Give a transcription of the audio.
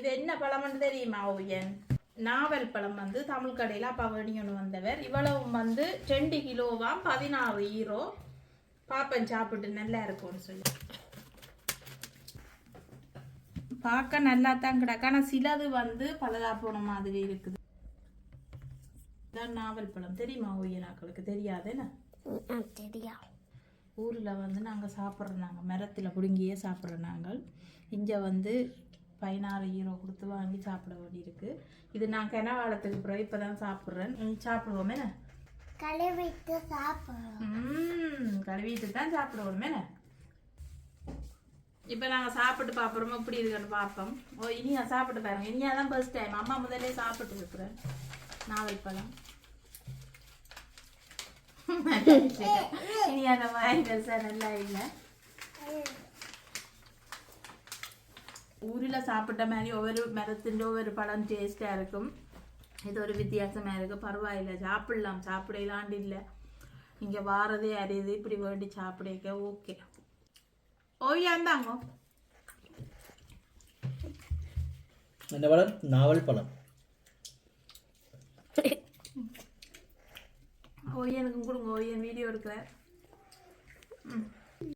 இது என்ன பழம்னு தெரியுமா ஓவியன்? நாவல் பழம் வந்து தமிழ் கடையில் அப்பா வேணியொன்று வந்தவர். இவ்வளவு வந்து 2 கிலோவாம் 16 ஈரோ. பாப்பன் சாப்பிட்டு நல்லா இருக்கும்னு சொல்லி பார்க்க நல்லா தான் கிடக்கு. ஆனால் சிலது வந்து பலதா போன மாதிரி இருக்குது. நாவல் பழம் தெரியுமா ஓவியனாக்களுக்கு? தெரியாதுன்னு தெரியா. ஊரில் வந்து நாங்கள் சாப்பிட்றோம், நாங்கள் மரத்தில் பிடுங்கியே சாப்பிட்றோம். நாங்கள் இங்கே வந்து 16 ஈரோ கொடுத்து வாங்கி சாப்பிட வேண்டியிருக்கு. இது நான் கனவாளத்துக்கு பிறகு இப்போ தான் சாப்பிட்றேன். சாப்பிடுவோமே கழுவிட்டு சாப்பிடுவோம். கழுவிட்டு தான் சாப்பிடுவோமே. இப்போ நாங்கள் சாப்பிட்டு பார்ப்போம் எப்படி இருக்குன்னு பார்ப்போம். ஓ இனியா சாப்பிட்டு பாருங்க. இனியா தான் ஃபர்ஸ்ட் டைம். அம்மா முதலே சாப்பிட்டு இருக்கிறேன் நாவல் பழம். இனியா நம்ம வாங்கி பெருசா நல்லா இல்லை. ஊரில் சாப்பிட்ட மாதிரி ஒவ்வொரு மரத்தின் ஒவ்வொரு பழம் டேஸ்டாக இருக்கும். இது ஒரு வித்தியாசமாக இருக்குது. பரவாயில்லை, சாப்பிடலாம், சாப்பிடலாண்டு இல்லை. இங்கே வாரதே அறியுது, இப்படி வேண்டி சாப்பிட ஓகே. ஓவியா இருந்தாங்க. என்ன பழம்? நாவல் பழம். ஓவியனுக்கும் கொடுங்க. ஓவியன் வீடியோ எடுக்கிற.